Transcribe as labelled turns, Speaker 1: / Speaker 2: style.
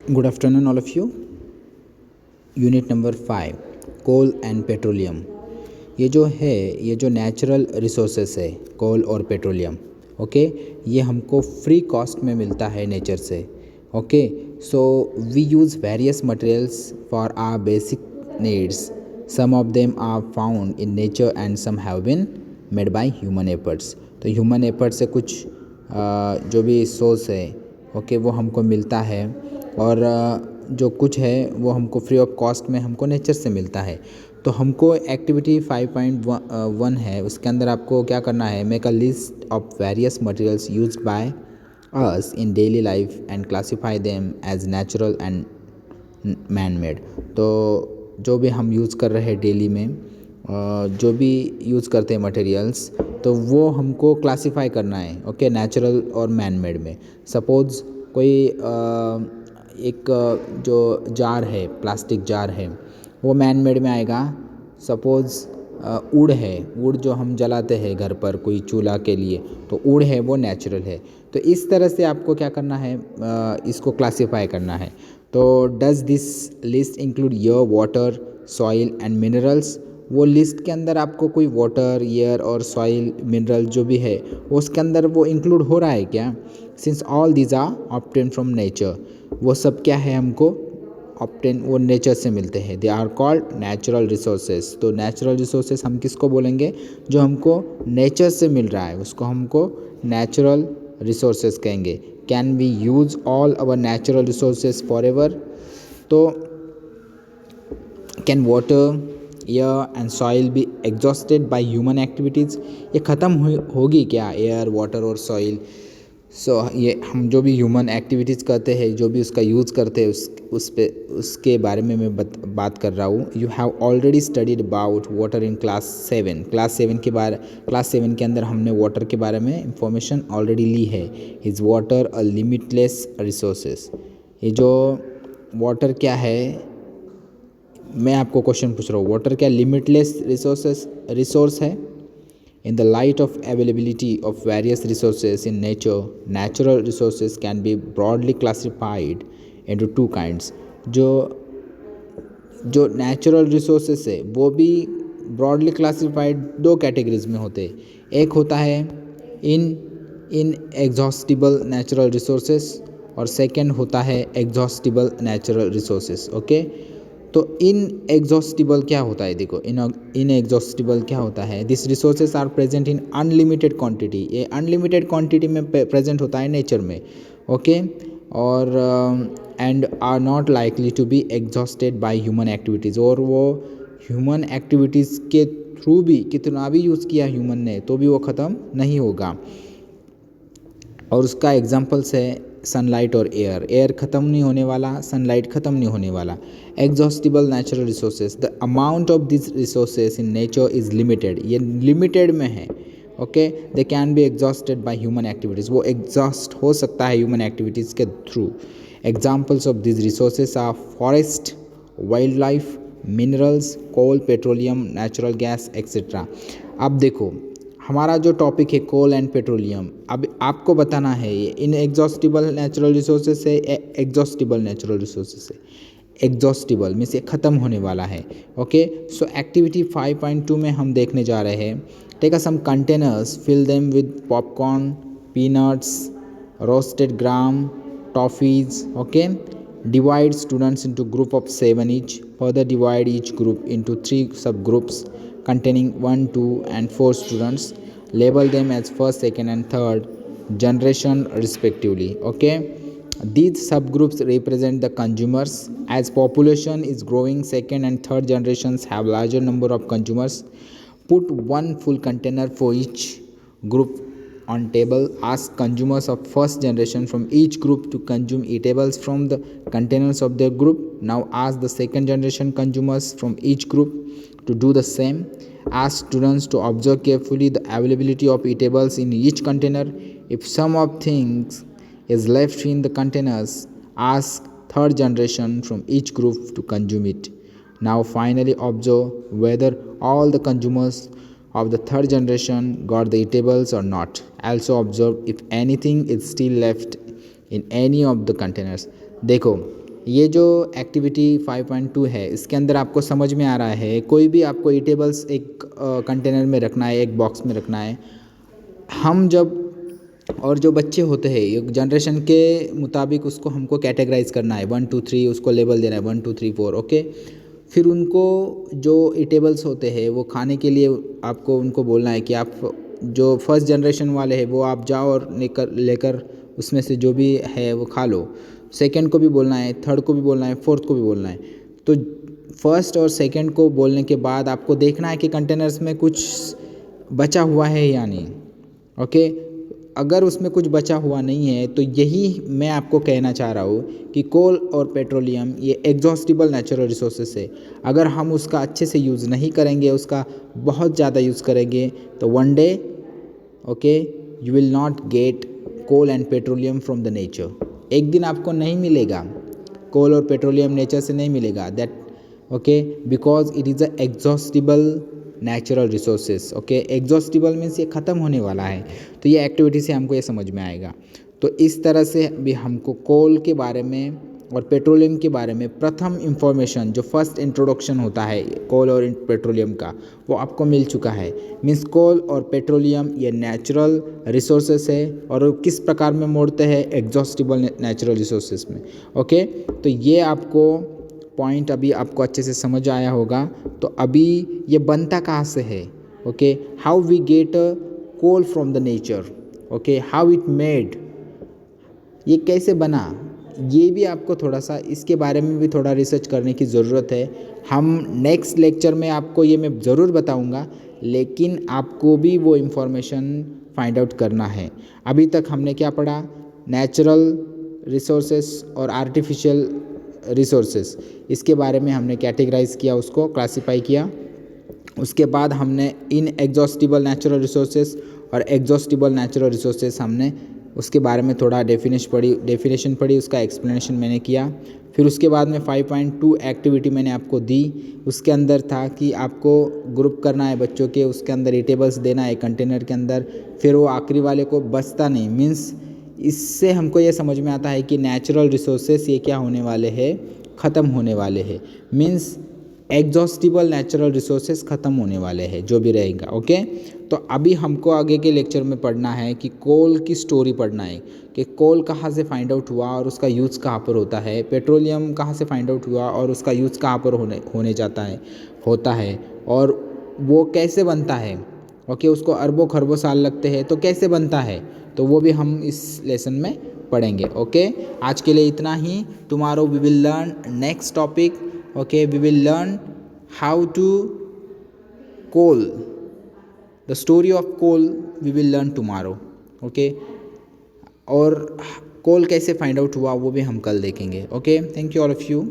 Speaker 1: Good afternoon, all of you. Unit number 5 coal and petroleum. ये जो natural resources है कोल और पेट्रोलियम, ओके, ये हमको फ्री कॉस्ट में मिलता है नेचर से। Okay, so we use various materials for our basic needs. Some of them are found in nature and some have been made by human efforts. तो human effort से कुछ जो भी सोर्स है, ओके, वो हमको मिलता है, और जो कुछ है वो हमको फ्री ऑफ कॉस्ट में हमको नेचर से मिलता है। तो हमको एक्टिविटी 5.1 है, उसके अंदर आपको क्या करना है, make a list of various materials used by us in daily life and classify them as natural and man made. तो जो भी हम यूज़ कर रहे हैं डेली में, जो भी यूज़ करते हैं मटेरियल्स, तो वो हमको क्लासीफाई करना है, ओके, नेचुरल और मैन मेड में। सपोज़ कोई एक जो जार है, प्लास्टिक जार है, वो मैन मेड में आएगा। सपोज़ वुड है, वुड जो हम जलाते हैं घर पर कोई चूल्हा के लिए, तो वुड है वो नेचुरल है। तो इस तरह से आपको क्या करना है, इसको क्लासीफाई करना है। तो does this list include air, water, soil and minerals. वो लिस्ट के अंदर आपको कोई वाटर, एयर और सॉइल, मिनरल जो भी है वो उसके अंदर वो इंक्लूड हो रहा है क्या? Since all these are obtain from nature, वो सब क्या है, हमको ऑब्टेन वो नेचर से मिलते हैं। They are called natural resources. तो नेचुरल रिसोर्सेज हम किसको बोलेंगे? जो हमको नेचर से मिल रहा है उसको हमको नेचुरल रिसोर्सेज कहेंगे। Can we use all our natural resources for ever? तो can water, air and soil be exhausted by human activities? ये ख़त्म होगी क्या एयर, वाटर और सॉइल? ये हम जो भी ह्यूमन एक्टिविटीज़ करते हैं, जो भी उसका यूज़ करते हैं, उसके बारे में मैं बात कर रहा हूँ। You have already studied about water in class 7 के अंदर हमने वाटर के बारे में इंफॉर्मेशन ऑलरेडी ली है। Is water a limitless resources? ये जो वाटर क्या है, मैं आपको क्वेश्चन पूछ रहा हूँ, वाटर क्या लिमिटलेस रिसोर्स है? In the light of availability of various resources in nature, natural resources can be broadly classified into two kinds. जो नेचुरल रिसोर्सेस है वो भी ब्रॉडली क्लासिफाइड दो कैटेगरीज में होते हैं। एक होता है इन एग्जॉस्टिबल नेचुरल रिसोर्सेस, और सेकंड होता है एग्जॉस्टिबल नेचुरल रिसोर्सेस। ओके, तो इन एग्जॉस्टिबल क्या होता है? देखो, इन एग्जॉस्टिबल क्या होता है? This resources are present in unlimited quantity. ये अनलिमिटेड क्वांटिटी में प्रेजेंट होता है नेचर में, ओके, और and are not likely to be exhausted by human activities. और वो ह्यूमन एक्टिविटीज़ के थ्रू भी कितना भी यूज़ किया ह्यूमन ने तो भी वो ख़त्म नहीं होगा। और उसका एग्जांपल्स है सनलाइट और एयर। एयर ख़त्म नहीं होने वाला, सनलाइट ख़त्म नहीं होने वाला। Exhaustible natural resources, the amount of this resources in nature is limited. ये लिमिटेड में है, okay. They can be exhausted by human activities. वो एग्जॉस्ट हो सकता है ह्यूमन एक्टिविटीज़ के through. Examples of this resources are forest, wild life, minerals, coal, petroleum, natural gas etcetera. अब देखो, हमारा जो टॉपिक है कोल एंड पेट्रोलियम, अब आपको बताना है ये इन एग्जॉस्टिबल नेचुरल रिसोर्सेज से एग्जॉस्टिबल नेचुरल रिसोर्सेज से। एग्जॉस्टिबल मीन्स ये ख़त्म होने वाला है, ओके। सो एक्टिविटी 5.2 में हम देखने जा रहे हैं। Take some containers, fill them with popcorn, peanuts, roasted gram, toffees, okay. Divide students into group of 7 each. Further divide each group into 3 subgroups containing 1, 2 and 4 students. Label them as first, second and third generation respectively. Okay, these subgroups represent the consumers. As population is growing, second and third generations have larger number of consumers. Put one full container for each group on table. Ask consumers of first generation from each group to consume eatables from the containers of their group. Now ask the second generation consumers from each group to do the same. Ask students to observe carefully the availability of eatables in each container. If some of things is left in the containers, ask third generation from each group to consume it. Now finally observe whether all the consumers of the third generation got the eatables or not. Also observe if anything is still left in any of the containers. देखो, ये जो activity 5.2 है इसके अंदर आपको समझ में आ रहा है, कोई भी आपको ईटेबल्स एक कंटेनर में रखना है, एक बॉक्स में रखना है। हम जब और जो बच्चे होते हैं एक जनरेशन के मुताबिक उसको हमको कैटेगराइज करना है, 1 2 3 उसको लेबल देना है, 1 2 3 4 ओके। फिर उनको जो ईटेबल्स होते हैं वो खाने के लिए आपको उनको बोलना है कि आप जो फर्स्ट जनरेशन वाले हैं वो आप जाओ और लेकर उसमें से जो भी है वो खा लो। सेकंड को भी बोलना है, थर्ड को भी बोलना है, फोर्थ को भी बोलना है। तो फर्स्ट और सेकंड को बोलने के बाद आपको देखना है कि कंटेनर्स में कुछ बचा हुआ है या नहीं, ओके। अगर उसमें कुछ बचा हुआ नहीं है तो यही मैं आपको कहना चाह रहा हूँ कि कोल और पेट्रोलियम ये एग्जॉस्टिबल नेचुरल रिसोर्सेस है। अगर हम उसका अच्छे से यूज़ नहीं करेंगे, उसका बहुत ज़्यादा यूज़ करेंगे तो one day okay you will not get coal and petroleum from the nature. एक दिन आपको नहीं मिलेगा कोल और पेट्रोलियम नेचर से नहीं मिलेगा, that okay, because it is a exhaustible natural resources. Okay, exhaustible means ये ख़त्म होने वाला है। तो ये एक्टिविटी से हमको ये समझ में आएगा। तो इस तरह से भी हमको कोल के बारे में और पेट्रोलियम के बारे में प्रथम इंफॉर्मेशन, जो फर्स्ट इंट्रोडक्शन होता है कोल और पेट्रोलियम का, वो आपको मिल चुका है। मीन्स कोल और पेट्रोलियम ये नेचुरल रिसोर्सेस है और किस प्रकार में मोड़ते हैं, एग्जॉस्टिबल नेचुरल रिसोर्सेस में। ओके, तो ये आपको पॉइंट अभी आपको अच्छे से समझ आया होगा। तो अभी ये बनता कहाँ से है, okay, how we get coal from the nature, okay, how it made, ये कैसे बना, ये भी आपको थोड़ा सा इसके बारे में भी थोड़ा रिसर्च करने की ज़रूरत है। हम नेक्स्ट लेक्चर में आपको ये मैं ज़रूर बताऊंगा, लेकिन आपको भी वो इन्फॉर्मेशन फाइंड आउट करना है। अभी तक हमने क्या पढ़ा, नेचुरल रिसोर्सेस और आर्टिफिशियल रिसोर्सेस, इसके बारे में हमने कैटेगराइज किया, उसको क्लासिफाई किया। उसके बाद हमने इन एग्जॉस्टिबल नेचुरल रिसोर्सेस और एग्जॉस्टिबल नेचुरल रिसोर्सेस हमने उसके बारे में थोड़ा डेफिनेशन पढ़ी, उसका एक्सप्लेनेशन मैंने किया। फिर उसके बाद में 5.2 एक्टिविटी मैंने आपको दी। उसके अंदर था कि आपको ग्रुप करना है बच्चों के, उसके अंदर ईटेबल्स देना है कंटेनर के अंदर। फिर वो आखिरी वाले को बचता नहीं, मीन्स इससे हमको ये समझ में आता है कि नेचुरल रिसोर्सेस ये क्या होने वाले हैं, ख़त्म होने वाले हैं। मीन्स एग्जॉस्टिबल नेचुरल रिसोर्सेस ख़त्म होने वाले हैं जो भी रहेगा। ओके, तो अभी हमको आगे के लेक्चर में पढ़ना है कि कोल की स्टोरी पढ़ना है कि कोल कहाँ से फाइंड आउट हुआ और उसका यूज़ कहाँ पर होता है, पेट्रोलियम कहाँ से फाइंड आउट हुआ और उसका यूज़ कहाँ पर होने जाता है होता है, और वो कैसे बनता है। ओके, उसको अरबों खरबों साल लगते हैं, तो कैसे बनता है, तो वो भी हम इस लेसन में पढ़ेंगे। ओके, आज के लिए इतना ही। Tomorrow we will learn next topic. Okay, we will learn how to coal, the story of coal we will learn tomorrow. Okay, और कोल कैसे फाइंड आउट हुआ वो भी हम कल देखेंगे। Okay, thank you all of you.